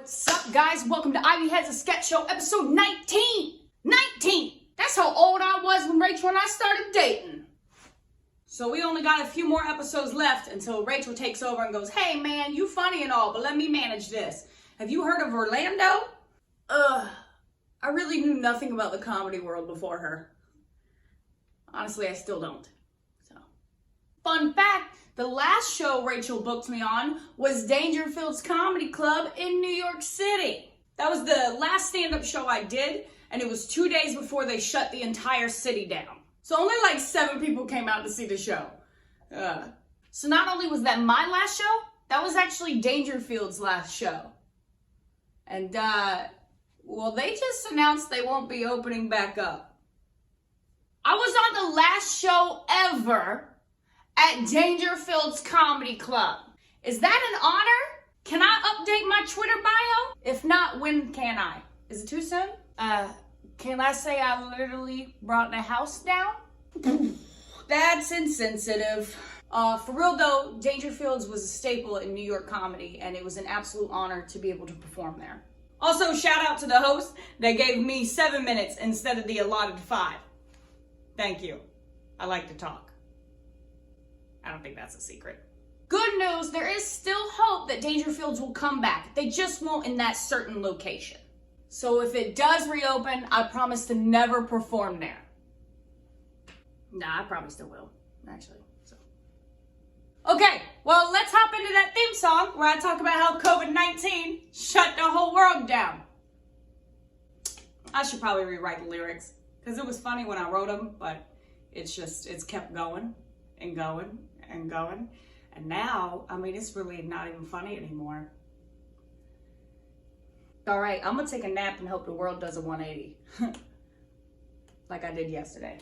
What's up, guys? Welcome to IveyHeads, a sketch show, episode 19. 19! That's how old I was when Rachel and I started dating. So we only got a few more episodes left until Rachel takes over and goes, hey man, you funny and all, but let me manage this. Have you heard of Orlando? I really knew nothing about the comedy world before her. Honestly, I still don't. So, fun fact, the last show Rachel booked me on was Dangerfield's Comedy Club in New York City. That was the last stand-up show I did, and it was 2 days before they shut the entire city down. So only like 7 people came out to see the show. So not only was that my last show, that was actually Dangerfield's last show. And well, they just announced they won't be opening back up. I was on the last show ever at Dangerfield's Comedy Club. Is that an honor? Can I update my Twitter bio? If not, when can I? Is it too soon? Can I say I literally brought the house down? That's insensitive. For real though, Dangerfield's was a staple in New York comedy, and it was an absolute honor to be able to perform there. Also, shout out to the host that gave me 7 minutes instead of the allotted 5. Thank you. I like to talk. I don't think that's a secret. Good news, there is still hope that Dangerfield's will come back. They just won't in that certain location. So if it does reopen, I promise to never perform there. Nah, I probably still will, actually. So. Okay, well, let's hop into that theme song where I talk about how COVID-19 shut the whole world down. I should probably rewrite the lyrics because it was funny when I wrote them, but it's kept going and going and going. And now, I mean, it's really not even funny anymore. All right, I'm gonna take a nap and hope the world does a 180. Like I did yesterday.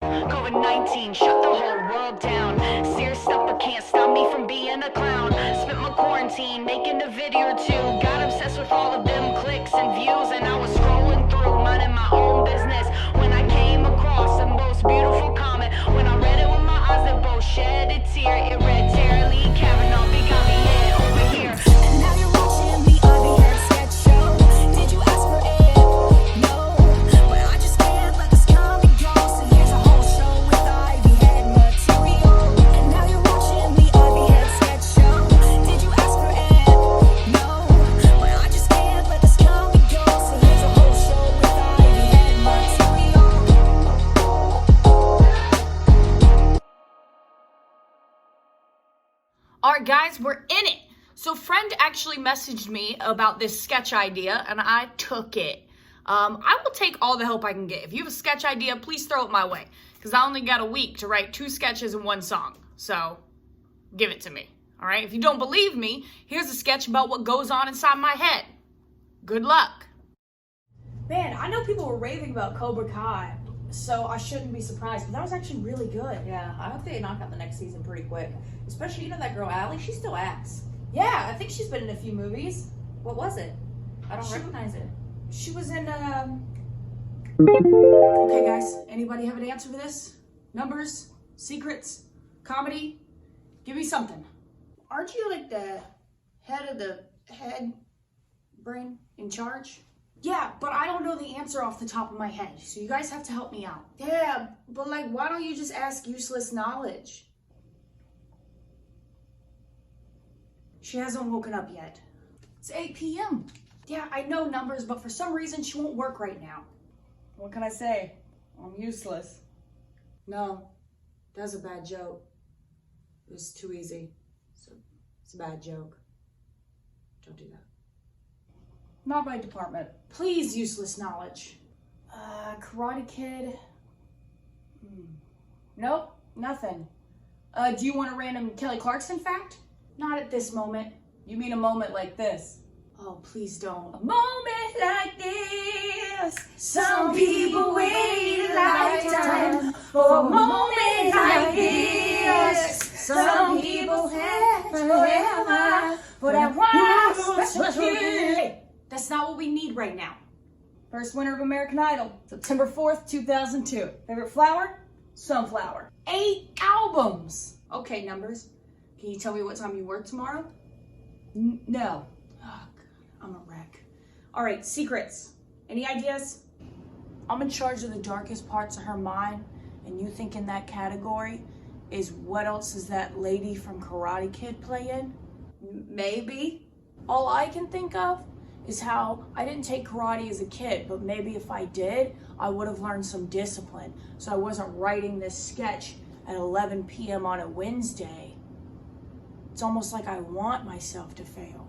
COVID-19 shut the whole world down. Serious stuff but can't stop me from being a clown. Spent my quarantine making a video or two. Got obsessed with all of them clicks and views, and I was scrolling through, minding my own business, when I came across the most beautiful comment. When I read it with my eyes that both shed a tear, it read Tara Lee Kavanaugh, big got me head over here. And now you're watching the IveyHeads sketch show. Did you ask for it? No, but I just can't let this comedy go. So here's a whole show with IveyHead material. And now you're watching the IveyHeads sketch show. Did you ask for it? No, but I just can't let this comedy go. So here's a whole show with IveyHead material. All right, guys, we're in it. So friend actually messaged me about this sketch idea, and I took it. I will take all the help I can get. If you have a sketch idea, please throw it my way, because I only got a week to write 2 sketches and 1 song. So give it to me, all right? If you don't believe me, here's a sketch about what goes on inside my head. Good luck. Man, I know people were raving about Cobra Kai, so I shouldn't be surprised, but that was actually really good. Yeah, I hope they knock out the next season pretty quick. Especially, you know that girl Allie? She still acts. Yeah, I think she's been in a few movies. What was it? I don't recognize it. She was in, Okay, guys, anybody have an answer for this? Numbers? Secrets? Comedy? Give me something. Aren't you like the head of the head brain in charge? Yeah, but I don't know the answer off the top of my head, so you guys have to help me out. Yeah, but like, why don't you just ask useless knowledge? She hasn't woken up yet. It's 8 p.m. Yeah, I know numbers, but for some reason she won't work right now. What can I say? I'm useless. No, that's a bad joke. It was too easy. It's a bad joke. Don't do that. Not my department. Please, useless knowledge. Karate Kid. Nope, nothing. Do you want a random Kelly Clarkson fact? Not at this moment. You mean a moment like this? Oh, please don't. A moment like this. Some people wait a lifetime for a moment like this. Some people have forever for that one special feeling. That's not what we need right now. First winner of American Idol, September 4th, 2002. Favorite flower? Sunflower. 8 albums. Okay, numbers. Can you tell me what time you work tomorrow? No. Oh, God. All right, secrets. Any ideas? I'm in charge of the darkest parts of her mind, and you think in that category is what else is that lady from Karate Kid playing? Maybe. All I can think of is how I didn't take karate as a kid, but maybe if I did, I would have learned some discipline. So I wasn't writing this sketch at 11 p.m. on a Wednesday. It's almost like I want myself to fail.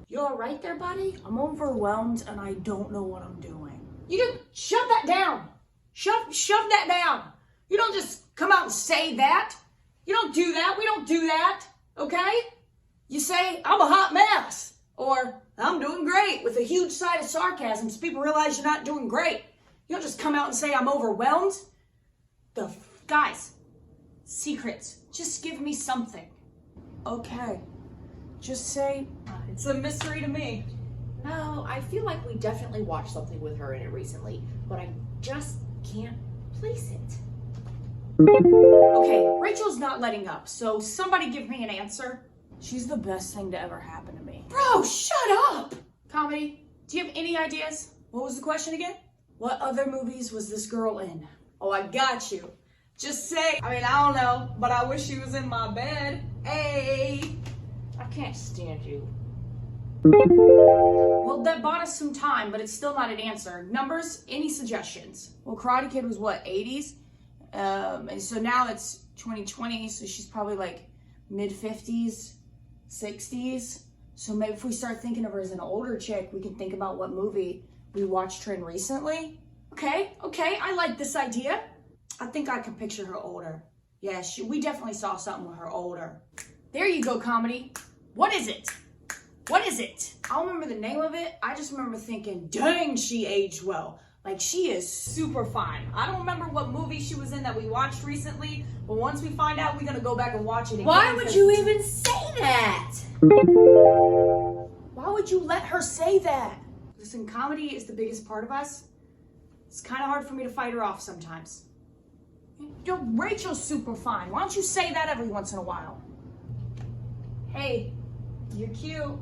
You all right there, buddy? I'm overwhelmed and I don't know what I'm doing. You just shove that down. Shove that down. You don't just come out and say that. You don't do that. We don't do that. Okay? You say, I'm a hot mess. Or, I'm doing great, with a huge side of sarcasm so people realize you're not doing great. You don't just come out and say, I'm overwhelmed. Guys, secrets. Just give me something. Okay. Just say, it's a mystery to me. No, I feel like we definitely watched something with her in it recently, but I just can't place it. Okay, Rachel's not letting up, so somebody give me an answer. She's the best thing to ever happen to me. Bro, shut up! Comedy, do you have any ideas? What was the question again? What other movies was this girl in? Oh, I got you. Just say, I don't know, but I wish she was in my bed. Hey! I can't stand you. Well, that bought us some time, but it's still not an answer. Numbers, any suggestions? Well, Karate Kid was what, 80s? And so now it's 2020, so she's probably like mid-50s, 60s. So maybe if we start thinking of her as an older chick, we can think about what movie we watched her in recently. Okay, I like this idea. I think I can picture her older. Yeah, we definitely saw something with her older. There you go, comedy. What is it? What is it? I don't remember the name of it. I just remember thinking, dang, she aged well. Like, she is super fine. I don't remember what movie she was in that we watched recently, but once we find out, we're gonna go back and watch it again. Why would you even say that? Why would you let her say that? Listen, comedy is the biggest part of us. It's kind of hard for me to fight her off sometimes. Yo, Rachel's super fine. Why don't you say that every once in a while? Hey, you're cute.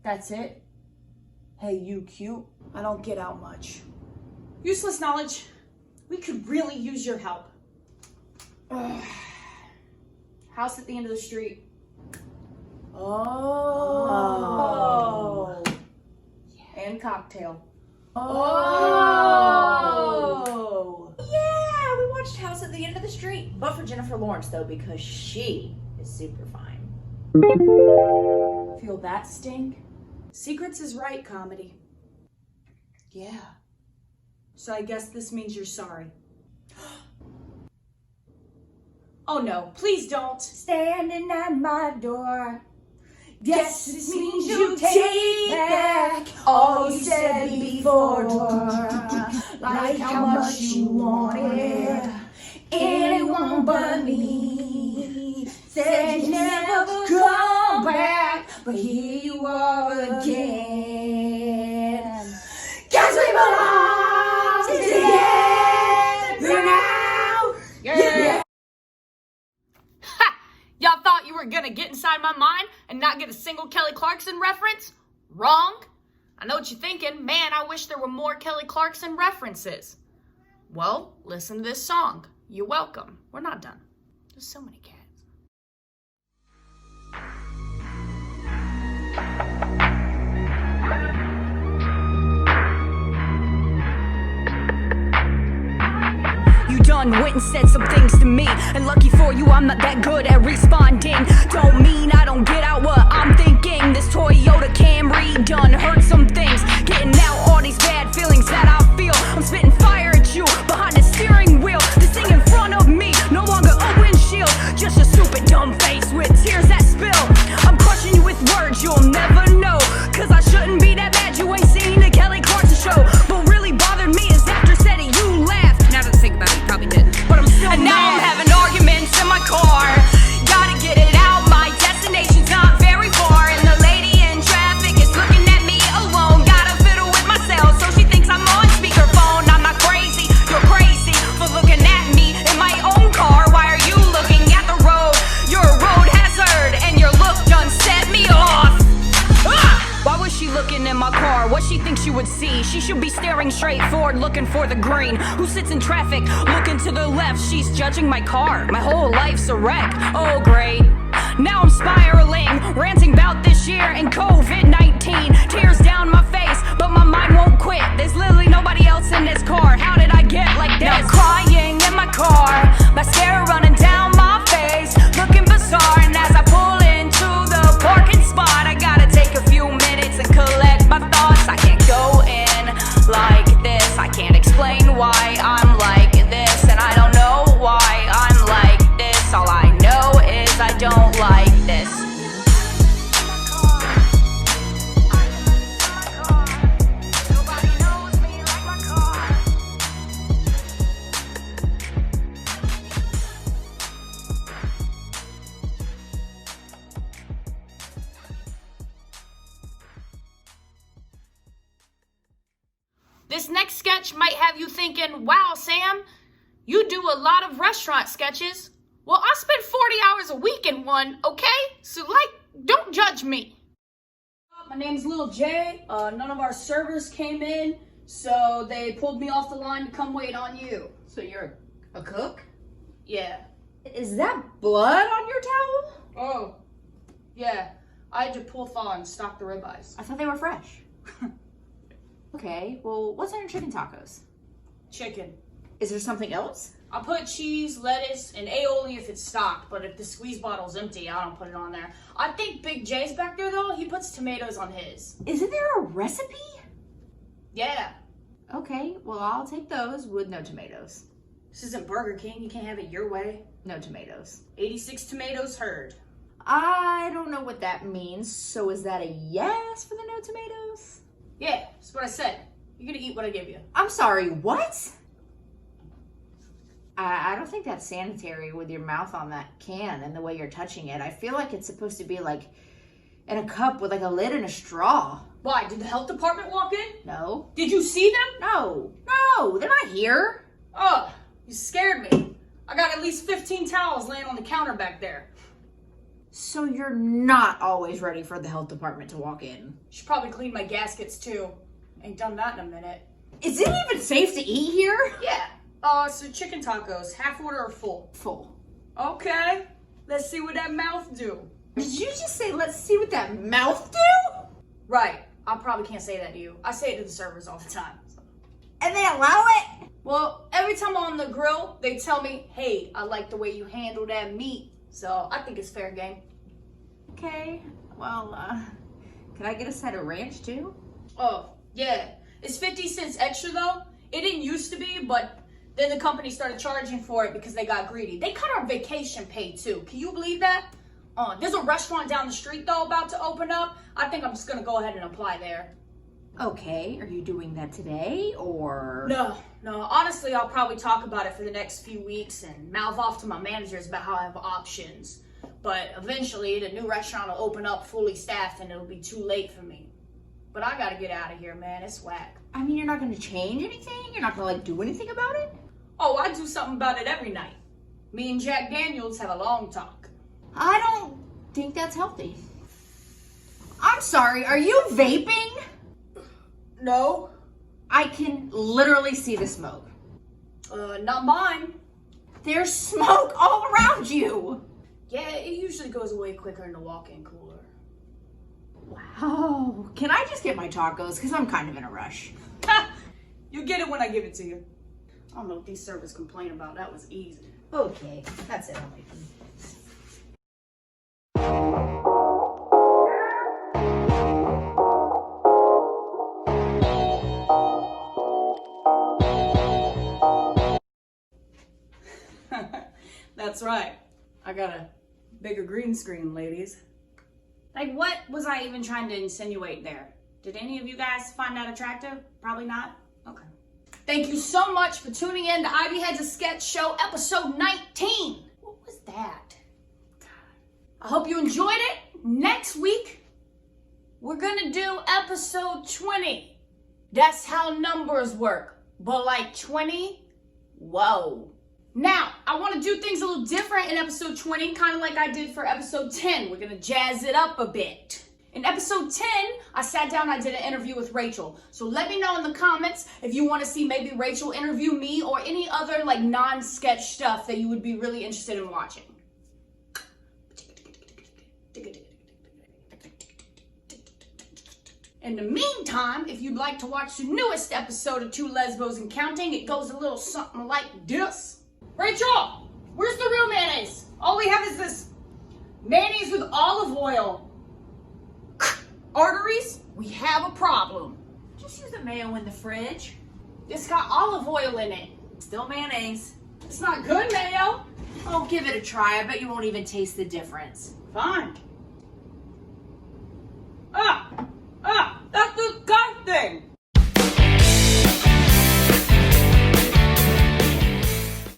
That's it? Hey, you cute? I don't get out much. Useless knowledge. We could really use your help. House at the end of the street. Oh. And cocktail. Oh. Yeah, we watched House at the End of the Street. But for Jennifer Lawrence, though, because she is super fine. Feel that sting? Secrets is right, comedy. Yeah. So I guess this means you're sorry. Oh no, please don't. Standing at my door. Yes, this means you take back all you said before. Like how much you wanted anyone but me. Said you never come back, but here you are again. Guess we belong together now. Yeah. Y'all thought you were gonna get inside my mind and not get a single Kelly Clarkson reference? Wrong. I know what you're thinking. Man, I wish there were more Kelly Clarkson references. Well, listen to this song. You're welcome. We're not done. There's so many cats. You done went and said some things to me, and lucky for you I'm not that good at responding. Don't mean I don't get out what I'm thinking. This Toyota Camry done hurt some things, getting out all these bad feelings that I feel. I'm spitting fire at you behind the steering wheel. This thing in front of me, no longer a windshield, just a stupid dumb face with tears that spill. I'm crushing you with words you'll never know, cause I shouldn't be that mad you ain't seen the Kelly Clarkson show. But really bothered me is after said it you laughed. Now that I think about it, you probably did. But I'm still and mad. Now I'm having arguments in my car. Gotta should be staring straight forward, looking for the green. Who sits in traffic, looking to the left? She's judging my car. My whole life's a wreck. Oh, great. Now I'm spiraling, ranting about this year and COVID-19. Tears down my face, but my mind won't quit. There's literally nobody else in this car. How did I get like this? Now crying in my car, mascara running down my face, looking bizarre. And as I pull into the parking spot, I gotta take a few minutes and collect my thoughts. I can't go in like this. I can't explain why I'm like this, and I don't know why I'm like this. All I know is I don't like this. Nobody knows me like my car. This next sketch might have you thinking, wow, Sam, you do a lot of restaurant sketches. Well, I spend 40 hours a week in one, okay? So, don't judge me. My name's Lil J. None of our servers came in, so they pulled me off the line to come wait on you. So you're a cook? Yeah. Is that blood on your towel? Oh, yeah. I had to pull thaw and stock the ribeyes. I thought they were fresh. Okay, well, what's on your chicken tacos? Chicken. Is there something else? I put cheese, lettuce, and aioli if it's stocked, but if the squeeze bottle's empty, I don't put it on there. I think Big J's back there, though. He puts tomatoes on his. Isn't there a recipe? Yeah. Okay, well, I'll take those with no tomatoes. This isn't Burger King. You can't have it your way. No tomatoes. 86 tomatoes heard. I don't know what that means, so is that a yes for the no tomatoes? Yeah, that's what I said. You're gonna eat what I give you. I'm sorry, what? I don't think that's sanitary with your mouth on that can and the way you're touching it. I feel like it's supposed to be like in a cup with like a lid and a straw. Why? Did the health department walk in? No. Did you see them? No, they're not here. Oh, you scared me. I got at least 15 towels laying on the counter back there. So you're not always ready for the health department to walk in. Should probably clean my gaskets too. Ain't done that in a minute. Is it even safe to eat here? Yeah. So chicken tacos, half order or full? Full. Okay. Let's see what that mouth do. Did you just say, let's see what that mouth do? Right. I probably can't say that to you. I say it to the servers all the time. And they allow it? Well, every time I'm on the grill, they tell me, hey, I like the way you handle that meat. So I think it's fair game. Okay. Well, could I get a side of ranch too? Oh, yeah. It's 50 cents extra though. It didn't used to be, but then the company started charging for it because they got greedy. They cut our vacation pay too. Can you believe that? There's a restaurant down the street though about to open up. I think I'm just gonna go ahead and apply there. Okay, are you doing that today or? No. Honestly, I'll probably talk about it for the next few weeks and mouth off to my managers about how I have options. But eventually, the new restaurant will open up fully staffed and it'll be too late for me. But I gotta get out of here, man. It's whack. I mean, you're not gonna change anything? You're not gonna do anything about it? Oh, I do something about it every night. Me and Jack Daniels have a long talk. I don't think that's healthy. I'm sorry, are you vaping? No. I can literally see the smoke. Not mine. There's smoke all around you. Yeah, it usually goes away quicker in the walk-in cooler. Wow. Can I just get my tacos? Because I'm kind of in a rush. You get it when I give it to you. I don't know what these servers complain about. That was easy. Okay, that's it. I'll make them. That's right. I got a bigger green screen, ladies. Like, what was I even trying to insinuate there? Did any of you guys find that attractive? Probably not? Okay. Thank you so much for tuning in to IveyHeads, a sketch show, episode 19. What was that? God. I hope you enjoyed it. Next week, we're gonna do episode 20. That's how numbers work. But like 20, whoa. Now, I want to do things a little different in episode 20, kind of like I did for episode 10. We're going to jazz it up a bit. In episode 10, I sat down, I did an interview with Rachel. So let me know in the comments if you want to see maybe Rachel interview me or any other like non-sketch stuff that you would be really interested in watching. In the meantime, if you'd like to watch the newest episode of Two Lesbos and Counting, it goes a little something like this. Rachel, where's the real mayonnaise? All we have is this mayonnaise with olive oil. Arteries, we have a problem. Just use the mayo in the fridge. It's got olive oil in it. Still mayonnaise. It's not good mayo. Oh, give it a try. I bet you won't even taste the difference. Fine. That's disgusting.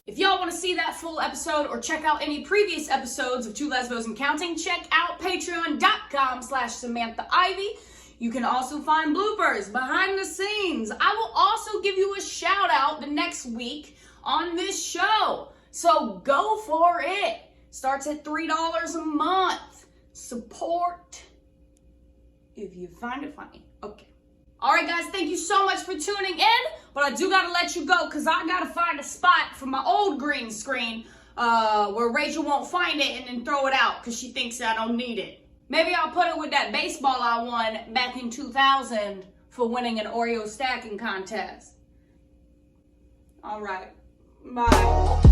If y'all want to see that full episode or check out any previous episodes of Two Lesbos and Counting, check out patreon.com/SamanthaIvey. You can also find bloopers, behind the scenes. I will also give you a shout out the next week on this show. So go for it. Starts at $3 a month. Support if you find it funny. Okay. All right, guys, thank you so much for tuning in, but I do gotta let you go because I gotta find a spot for my old green screen where Rachel won't find it and then throw it out because she thinks I don't need it. Maybe I'll put it with that baseball I won back in 2000 for winning an Oreo stacking contest. All right, bye.